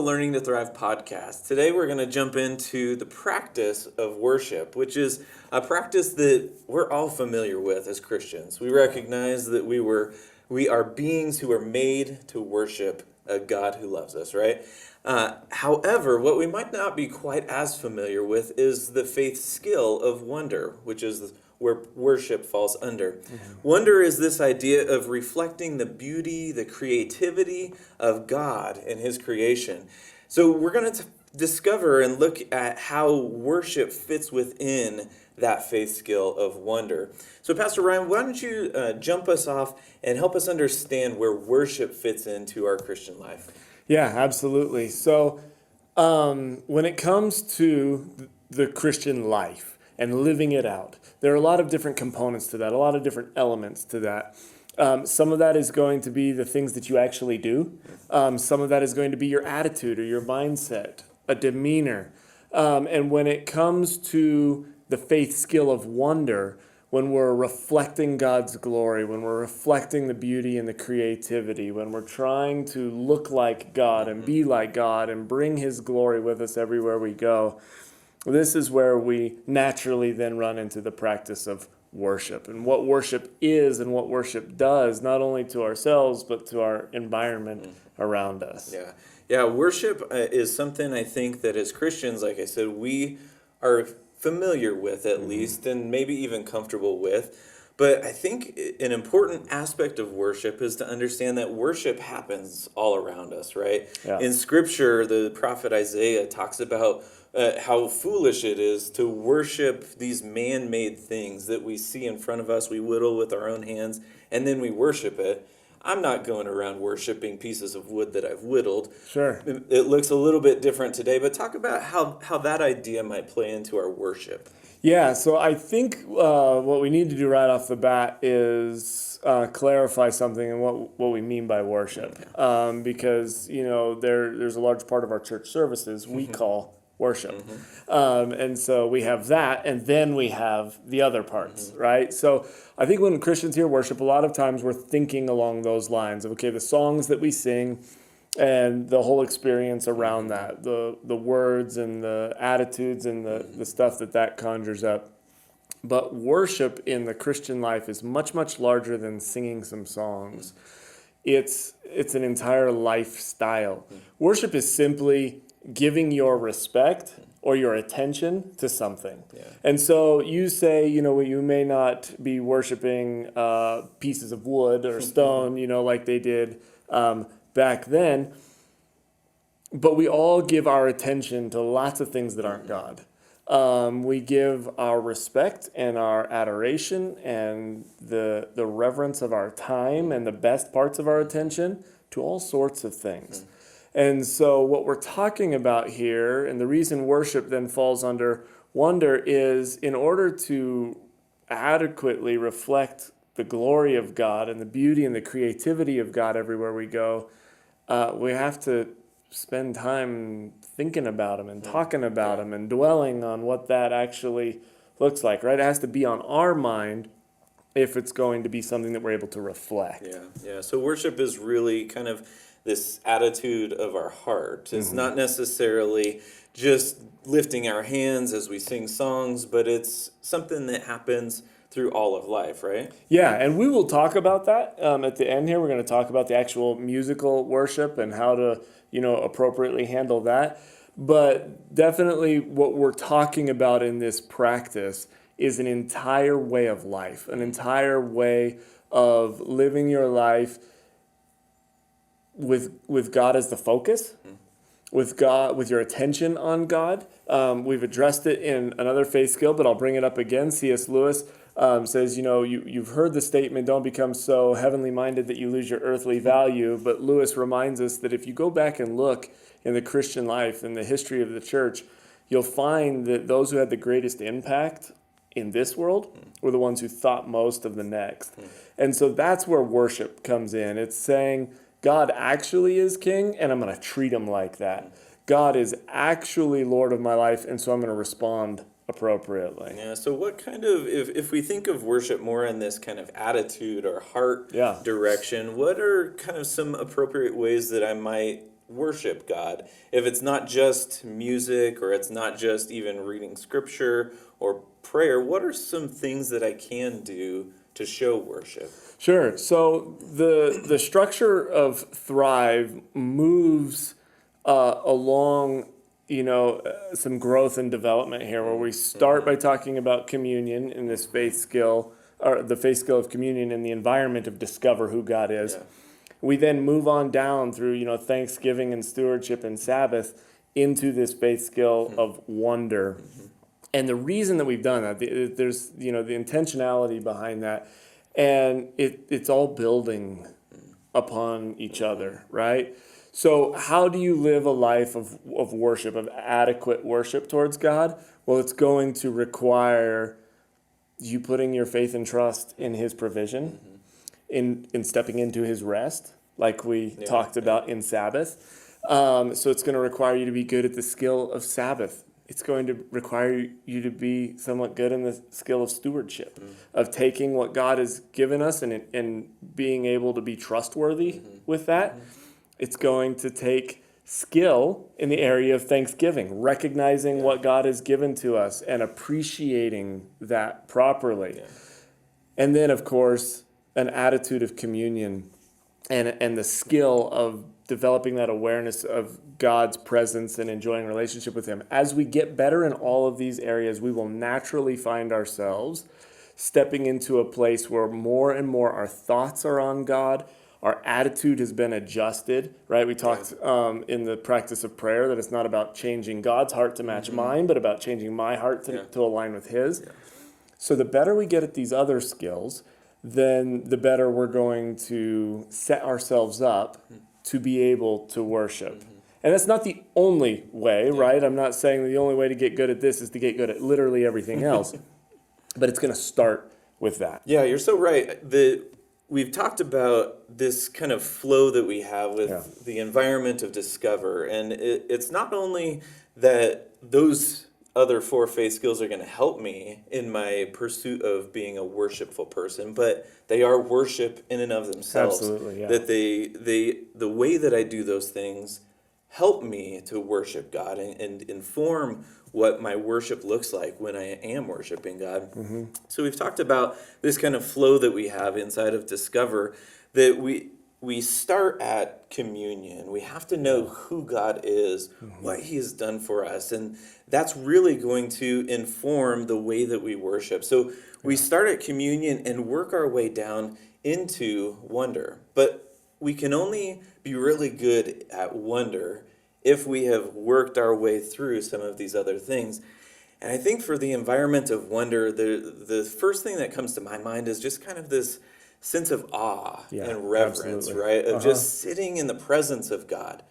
the Learning to Thrive podcast. Today we're going to jump into the practice of worship, which is a practice that we're all familiar with as Christians. We recognize that we are beings who are made to worship a God who loves us, right? However, what we might not be quite as familiar with is the faith skill of wonder, which is where worship falls under. Wonder is this idea of reflecting the beauty, the creativity of God and His creation. So we're going to discover and look at how worship fits within that faith skill of wonder. So Pastor Ryan, why don't you jump us off and help us understand where worship fits into our Christian life? Yeah, absolutely. So when it comes to the Christian life and living it out, there are a lot of different components to that, a lot of different elements to that. Some of that is going to be the things that you actually do. Some of that is going to be your attitude or your mindset, a demeanor. And when it comes to the faith skill of wonder, when we're reflecting God's glory, when we're reflecting the beauty and the creativity, when we're trying to look like God and be like God and bring His glory with us everywhere we go, this is where we naturally then run into the practice of worship and what worship is and what worship does, not only to ourselves, but to our environment around us. Yeah, worship is something I think that as Christians, like I said, we are familiar with at least, and maybe even comfortable with. But I think an important aspect of worship is to understand that worship happens all around us, right? Yeah. In Scripture, the prophet Isaiah talks about how foolish it is to worship these man-made things that we see in front of us, we whittle with our own hands, and then we worship it. I'm not going around worshiping pieces of wood that I've whittled. Sure. It looks a little bit different today, but talk about how that idea might play into our worship. Yeah, so I think what we need to do right off the bat is clarify something and what we mean by worship. Because, there's a large part of our church services we call worship. And so we have that, and then we have the other parts, right? So I think when Christians hear worship, a lot of times we're thinking along those lines of, okay, the songs that we sing and the whole experience around that, the words and the attitudes and the stuff that conjures up. But worship in the Christian life is much, much larger than singing some songs. It's an entire lifestyle. Worship is simply giving your respect or your attention to something. Yeah. And so you say, you may not be worshiping pieces of wood or stone, like they did back then, but we all give our attention to lots of things that aren't God. We give our respect and our adoration and the reverence of our time and the best parts of our attention to all sorts of things. And so what we're talking about here, and the reason worship then falls under wonder, is in order to adequately reflect the glory of God and the beauty and the creativity of God everywhere we go, we have to spend time thinking about Him and talking about Him and dwelling on what that actually looks like, right? It has to be on our mind if it's going to be something that we're able to reflect. Yeah. So worship is really kind of this attitude of our heart. It's not necessarily just lifting our hands as we sing songs, but it's something that happens through all of life, right? Yeah, and we will talk about that at the end here. We're going to talk about the actual musical worship and how to, appropriately handle that. But definitely what we're talking about in this practice is an entire way of life, an entire way of living your life with God as the focus, with God, with your attention on God. We've addressed it in another faith skill, but I'll bring it up again. C.S. Lewis says, you've heard the statement, don't become so heavenly minded that you lose your earthly value. But Lewis reminds us that if you go back and look in the Christian life and the history of the church, you'll find that those who had the greatest impact in this world were the ones who thought most of the next. And so that's where worship comes in. It's saying, God actually is king, and I'm going to treat Him like that. God is actually Lord of my life, and so I'm going to respond appropriately. Yeah, so what kind of, if we think of worship more in this kind of attitude or heart direction, what are kind of some appropriate ways that I might worship God? If it's not just music or it's not just even reading scripture or prayer, what are some things that I can do to show worship? Sure. So the structure of Thrive moves along, some growth and development here, where we start by talking about communion in this faith skill, or the faith skill of communion in the environment of discover who God is. Yeah. We then move on down through, Thanksgiving and stewardship and Sabbath into this faith skill of wonder. And the reason that we've done that, there's, the intentionality behind that. And it's all building upon each other, right? So how do you live a life of worship, of adequate worship towards God? Well, it's going to require you putting your faith and trust in his provision, in stepping into his rest, like we talked about in Sabbath. So it's going to require you to be good at the skill of Sabbath. It's going to require you to be somewhat good in the skill of stewardship, of taking what God has given us and being able to be trustworthy with that. It's going to take skill in the area of thanksgiving, recognizing what God has given to us and appreciating that properly. Yeah. And then, of course, an attitude of communion and the skill of developing that awareness of God's presence and enjoying relationship with him. As we get better in all of these areas, we will naturally find ourselves stepping into a place where more and more our thoughts are on God. Our attitude has been adjusted, right? We talked in the practice of prayer that it's not about changing God's heart to match mine, but about changing my heart to align with his. Yeah. So the better we get at these other skills, then the better we're going to set ourselves up to be able to worship. And that's not the only way, right? I'm not saying the only way to get good at this is to get good at literally everything else, but it's going to start with that. Yeah, you're so right. We've talked about this kind of flow that we have with the environment of discover, and it's not only that those other 4 faith skills are going to help me in my pursuit of being a worshipful person, but they are worship in and of themselves. Absolutely, yeah. That the way that I do those things help me to worship God and inform what my worship looks like when I am worshiping God. So we've talked about this kind of flow that we have inside of Discover, that we start at communion. We have to know who God is, what he has done for us, and that's really going to inform the way that we worship. So we start at communion and work our way down into wonder. But we can only be really good at wonder if we have worked our way through some of these other things. And I think for the environment of wonder, the first thing that comes to my mind is just kind of this sense of awe and reverence, absolutely. right? Of just sitting in the presence of God.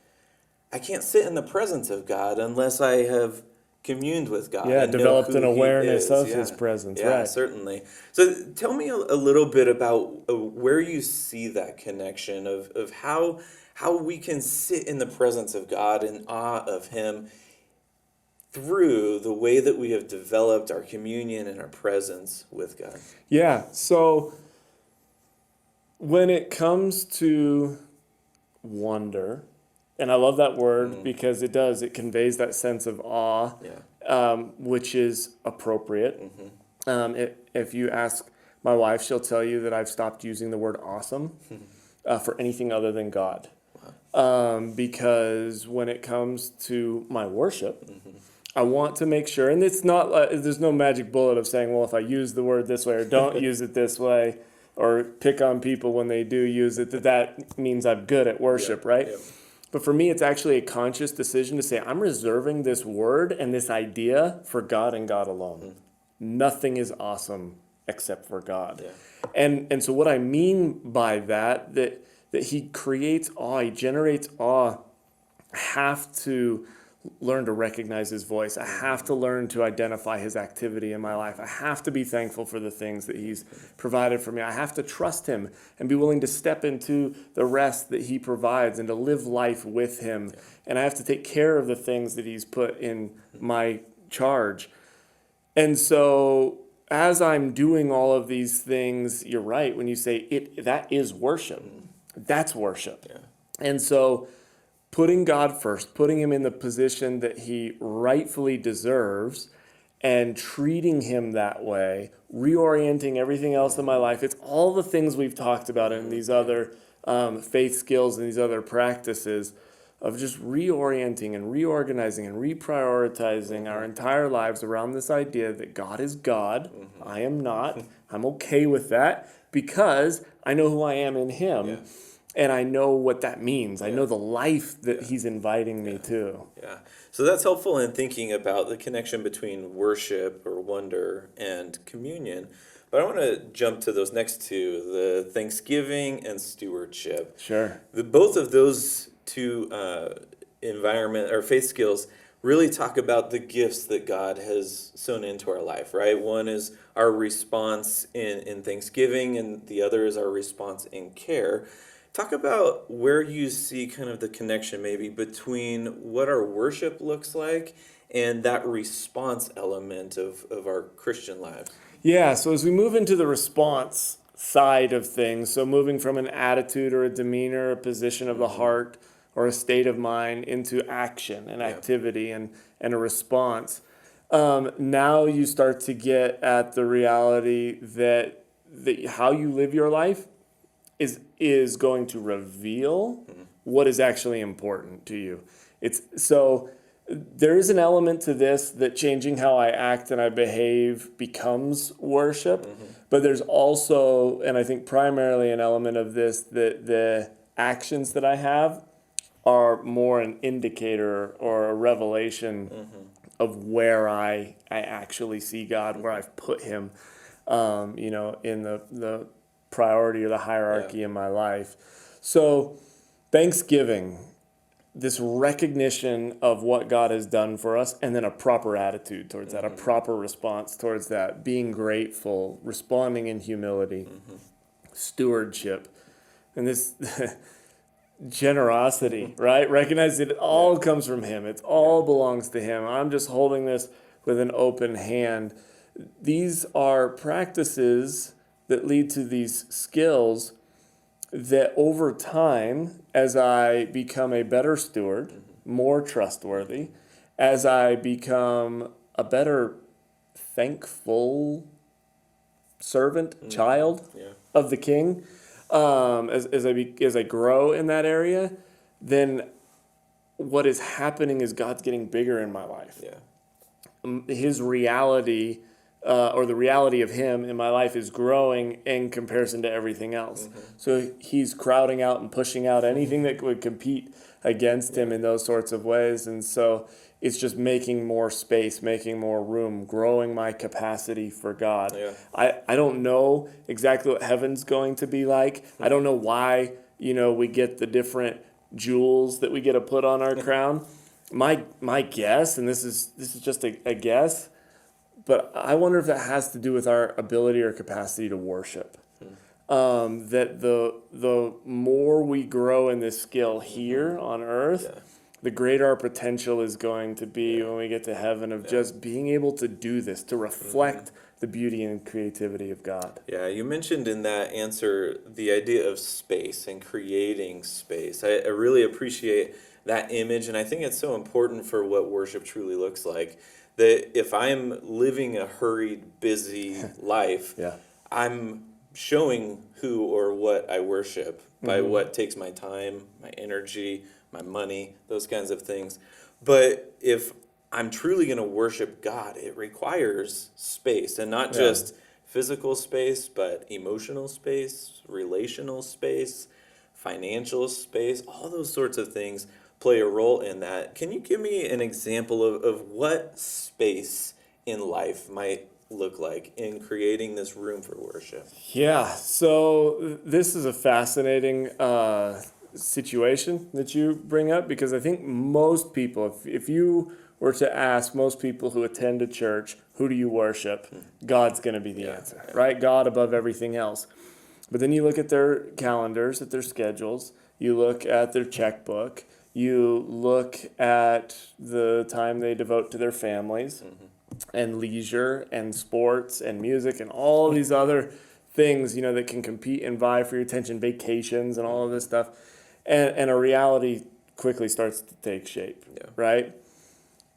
I can't sit in the presence of God unless I have communed with God. Yeah, and know developed who an he awareness is. of his presence, Yeah, right. certainly. So tell me a little bit about where you see that connection of how we can sit in the presence of God in awe of him through the way that we have developed our communion and our presence with God. Yeah, so when it comes to wonder, and I love that word because it conveys that sense of awe, which is appropriate. If you ask my wife, she'll tell you that I've stopped using the word awesome for anything other than God. Because when it comes to my worship, I want to make sure, and it's not, there's no magic bullet of saying, well, if I use the word this way or don't use it this way, or pick on people when they do use it, that means I'm good at worship, right? Yep. But for me, it's actually a conscious decision to say, I'm reserving this word and this idea for God and God alone. Nothing is awesome except for God. Yeah. And so what I mean by that he creates awe, he generates awe, I have to learn to recognize his voice. I have to learn to identify his activity in my life. I have to be thankful for the things that he's provided for me. I have to trust him and be willing to step into the rest that he provides and to live life with him. And I have to take care of the things that he's put in my charge. And so as I'm doing all of these things, you're right when you say that is worship. That's worship. Yeah. And so putting God first, putting him in the position that he rightfully deserves, and treating him that way, reorienting everything else in my life. It's all the things we've talked about in these other faith skills and these other practices of just reorienting and reorganizing and reprioritizing our entire lives around this idea that God is God. I am not. I'm okay with that because I know who I am in him. Yeah. And I know what that means. I Yeah. know the life that he's inviting me to. Yeah. So that's helpful in thinking about the connection between worship or wonder and communion. But I want to jump to those next two, the thanksgiving and stewardship. Sure. Both of those two environment or faith skills really talk about the gifts that God has sown into our life, right? One is our response in thanksgiving, and the other is our response in care. Talk about where you see kind of the connection maybe between what our worship looks like and that response element of our Christian lives. Yeah, so as we move into the response side of things, so moving from an attitude or a demeanor, a position of the heart or a state of mind into action and activity and a response, now you start to get at the reality that how you live your life is going to reveal what is actually important to you. It's so there is an element to this that changing how I act and I behave becomes worship, but there's also, and I think primarily an element of this, that the actions that I have are more an indicator or a revelation of where I actually see God, where I've put him, in the priority or the hierarchy in my life. So Thanksgiving, this recognition of what God has done for us, and then a proper attitude towards that, a proper response towards that, being grateful, responding in humility, stewardship, and this generosity, right? Recognize that it all comes from him. It all belongs to him. I'm just holding this with an open hand. These are practices that lead to these skills that over time, as I become a better steward, more trustworthy, as I become a better thankful servant, child of the King, as I grow in that area, then what is happening is God's getting bigger in my life. His reality, or the reality of him in my life, is growing in comparison to everything else. So he's crowding out and pushing out anything that would compete against him in those sorts of ways. And so it's just making more space, making more room, growing my capacity for God. I don't know exactly what heaven's going to be like. I don't know why, we get the different jewels that we get to put on our crown. My guess, and this is just a guess, but I wonder if that has to do with our ability or capacity to worship. That the more we grow in this skill here on earth, the greater our potential is going to be when we get to heaven of just being able to do this, to reflect the beauty and creativity of God. Yeah, you mentioned in that answer the idea of space and creating space. I really appreciate that image, and I think it's so important for what worship truly looks like. That if I'm living a hurried, busy life, I'm showing who or what I worship by what takes my time, my energy, my money, those kinds of things. But if I'm truly going to worship God, it requires space, and not just physical space, but emotional space, relational space, financial space, all those sorts of things play a role in that. Can you give me an example of what space in life might look like in creating this room for worship? Yeah, so this is a fascinating situation that you bring up, because I think most people, if you were to ask most people who attend a church, who do you worship? God's going to be the answer, right? God above everything else. But then you look at their calendars, at their schedules, you look at their checkbook, you look at the time they devote to their families and leisure and sports and music and all these other things, you know, that can compete and vie for your attention, vacations and all of this stuff. And a reality quickly starts to take shape, Yeah. right?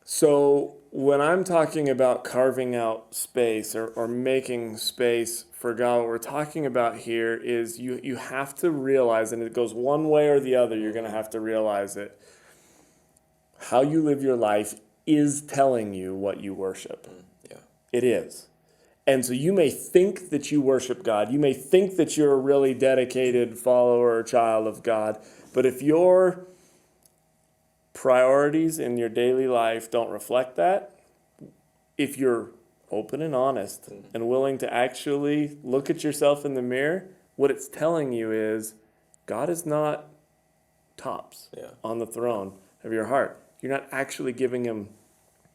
So when I'm talking about carving out space or making space for God, what we're talking about here is you have to realize, and it goes one way or the other, you're going to have to realize it. How you live your life is telling you what you worship. Yeah. It is. And so you may think that you worship God. You may think that you're a really dedicated follower or child of God. But if your priorities in your daily life don't reflect that, if you're open and honest and willing to actually look at yourself in the mirror, what it's telling you is God is not tops Yeah. on the throne of your heart. You're not actually giving him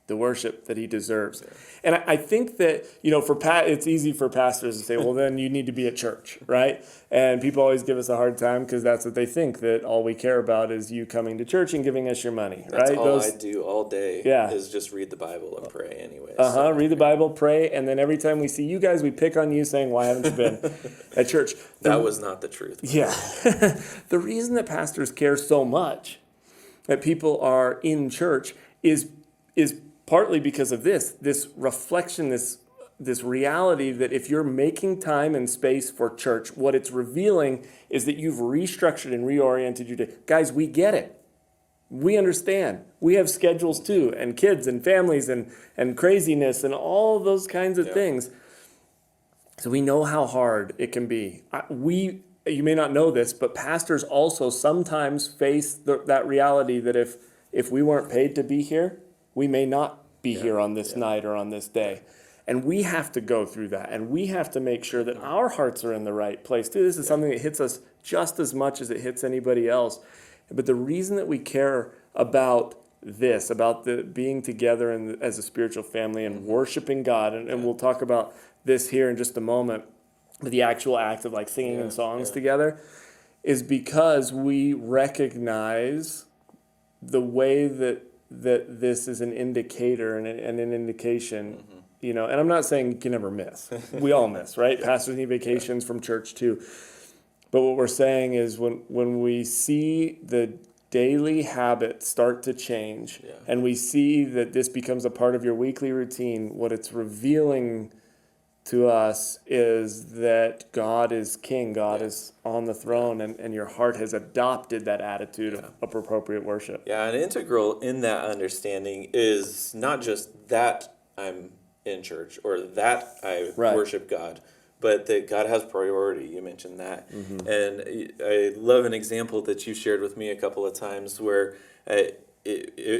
the worship that he deserves. And I think that, it's easy for pastors to say, well, then you need to be at church, right? And people always give us a hard time because that's what they think, that all we care about is you coming to church and giving us your money, That's right? all I do all day Yeah. is just read the Bible and pray anyways. Read the Bible, pray, and then every time we see you guys, we pick on you saying, why haven't you been at church? That was not the truth. Yeah. The reason that pastors care so much that people are in church is partly because of this reflection, this reality that if you're making time and space for church, what it's revealing is that you've restructured and reoriented your day. Guys, we get it. We understand. We have schedules too, and kids and families and craziness and all those kinds of things. So we know how hard it can be. You may not know this, but pastors also sometimes face that reality that if we weren't paid to be here, we may not be here on this night or on this day. And we have to go through that. And we have to make sure that our hearts are in the right place too. This is something that hits us just as much as it hits anybody else. But the reason that we care about this, about the being together as a spiritual family and worshiping God, and we'll talk about this here in just a moment, the actual act of like singing songs together, is because we recognize the way that this is an indicator and an indication, and I'm not saying you can never miss. We all miss, right? Pastors need vacations from church too. But what we're saying is when we see the daily habits start to change and we see that this becomes a part of your weekly routine, what it's revealing to us is that God is king, God is on the throne, and your heart has adopted that attitude of appropriate worship. Yeah, and integral in that understanding is not just that I'm in church or that I worship God, but that God has priority. You mentioned that. And I love an example that you shared with me a couple of times where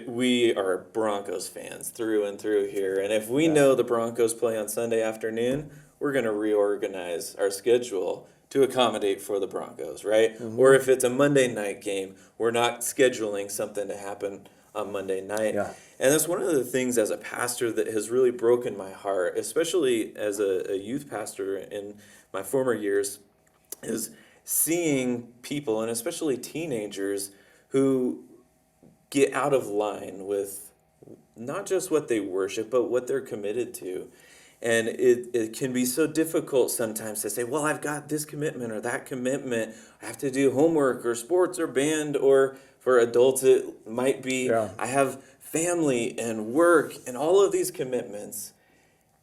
we are Broncos fans through and through here. And if we know the Broncos play on Sunday afternoon, we're going to reorganize our schedule to accommodate for the Broncos, right? Or if it's a Monday night game, we're not scheduling something to happen on Monday night. Yeah. And that's one of the things as a pastor that has really broken my heart, especially as a youth pastor in my former years, is seeing people, and especially teenagers, who get out of line with not just what they worship, but what they're committed to. And it can be so difficult sometimes to say, well, I've got this commitment or that commitment. I have to do homework or sports or band, or for adults, it might be I have family and work and all of these commitments.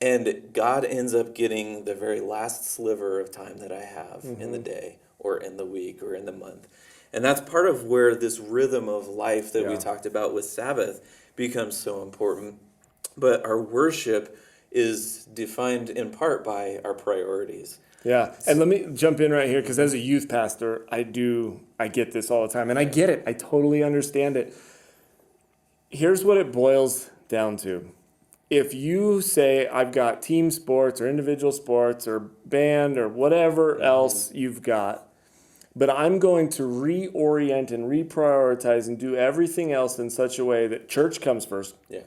And God ends up getting the very last sliver of time that I have in the day or in the week or in the month. And that's part of where this rhythm of life that we talked about with Sabbath becomes so important. But our worship is defined in part by our priorities. Yeah, and let me jump in right here, because as a youth pastor, I get this all the time, and I get it. I totally understand it. Here's what it boils down to. If you say, I've got team sports or individual sports or band or whatever else you've got, but I'm going to reorient and reprioritize and do everything else in such a way that church comes first. Yeah.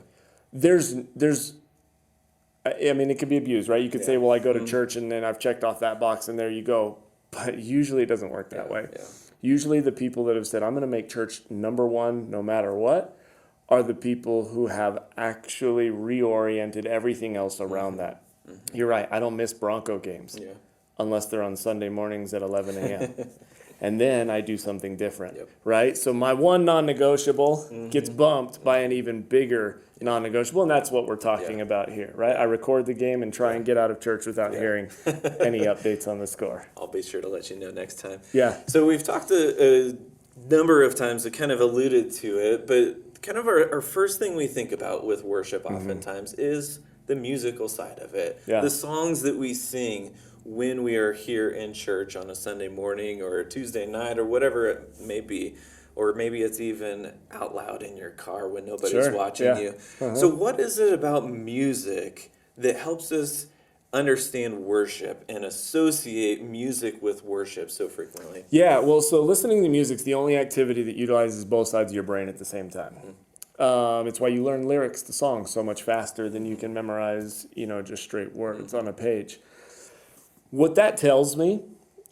It could be abused, right? You could say, well, I go to church and then I've checked off that box and there you go. But usually it doesn't work that way. Yeah. Usually the people that have said, I'm going to make church number one no matter what, are the people who have actually reoriented everything else around that. You're right. I don't miss Bronco games unless they're on Sunday mornings at 11 a.m. and then I do something different, Yep. right? So my one non-negotiable gets bumped by an even bigger non-negotiable, and that's what we're talking Yeah. about here, right? I record the game and try and get out of church without hearing any updates on the score. I'll be sure to let you know next time. Yeah. So we've talked a number of times, that kind of alluded to it, but kind of our first thing we think about with worship oftentimes is the musical side of it. Yeah. The songs that we sing when we are here in church on a Sunday morning or a Tuesday night or whatever it may be. Or maybe it's even out loud in your car when nobody's Sure, watching yeah. you. So what is it about music that helps us understand worship and associate music with worship so frequently? Yeah, well, so listening to music's the only activity that utilizes both sides of your brain at the same time. It's why you learn lyrics to songs so much faster than you can memorize, just straight words on a page. What that tells me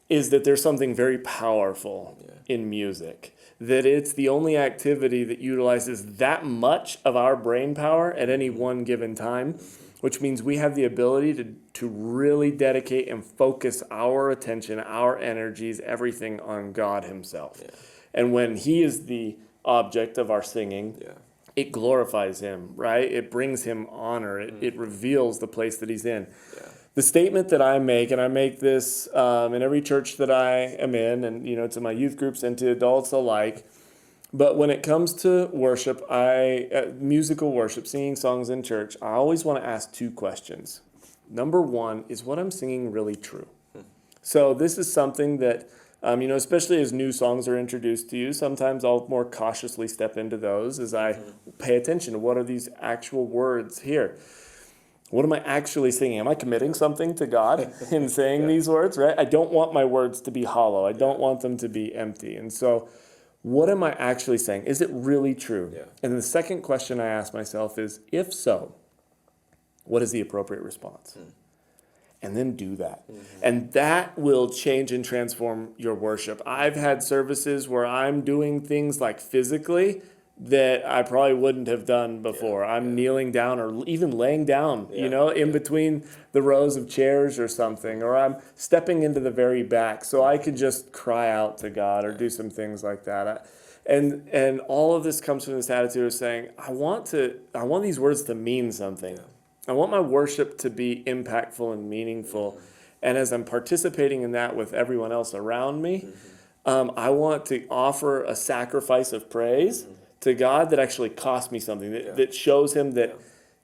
is that there's something very powerful in music. That it's the only activity that utilizes that much of our brain power at any one given time, which means we have the ability to really dedicate and focus our attention, our energies, everything on God Himself. Yeah. And when He is the object of our singing, Yeah. it glorifies Him, right? It brings Him honor. It reveals the place that He's in. Yeah. The statement that I make, and I make this in every church that I am in, and to my youth groups and to adults alike. But when it comes to worship, musical worship, singing songs in church, I always want to ask two questions. Number one, is what I'm singing really true? So this is something that, especially as new songs are introduced to you, sometimes I'll more cautiously step into those as I pay attention to what are these actual words here. What am I actually singing? Am I committing something to God in saying these words, right? I don't want my words to be hollow. I don't want them to be empty. And so what am I actually saying? Is it really true? Yeah. And the second question I ask myself is, if so, what is the appropriate response? And then do that. And that will change and transform your worship. I've had services where I'm doing things like physically that I probably wouldn't have done before. I'm kneeling down or even laying down, in between the rows of chairs or something, or I'm stepping into the very back so I could just cry out to God or do some things like that. And all of this comes from this attitude of saying, I want these words to mean something. I want my worship to be impactful and meaningful. And as I'm participating in that with everyone else around me, I want to offer a sacrifice of praise to God that actually cost me something, that shows Him that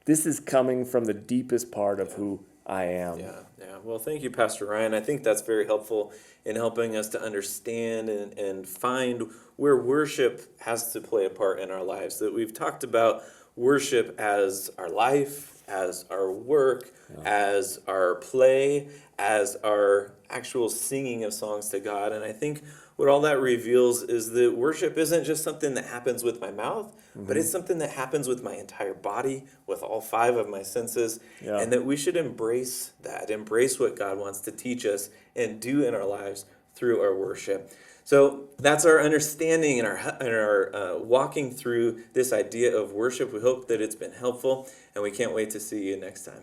this is coming from the deepest part of who I am. Yeah. Well, thank you, Pastor Ryan. I think that's very helpful in helping us to understand and find where worship has to play a part in our lives. That we've talked about worship as our life, as our work, as our play, as our actual singing of songs to God. And I think what all that reveals is that worship isn't just something that happens with my mouth, but it's something that happens with my entire body, with all 5 of my senses, and that we should embrace that, embrace what God wants to teach us and do in our lives through our worship. So that's our understanding and our walking through this idea of worship. We hope that it's been helpful, and we can't wait to see you next time.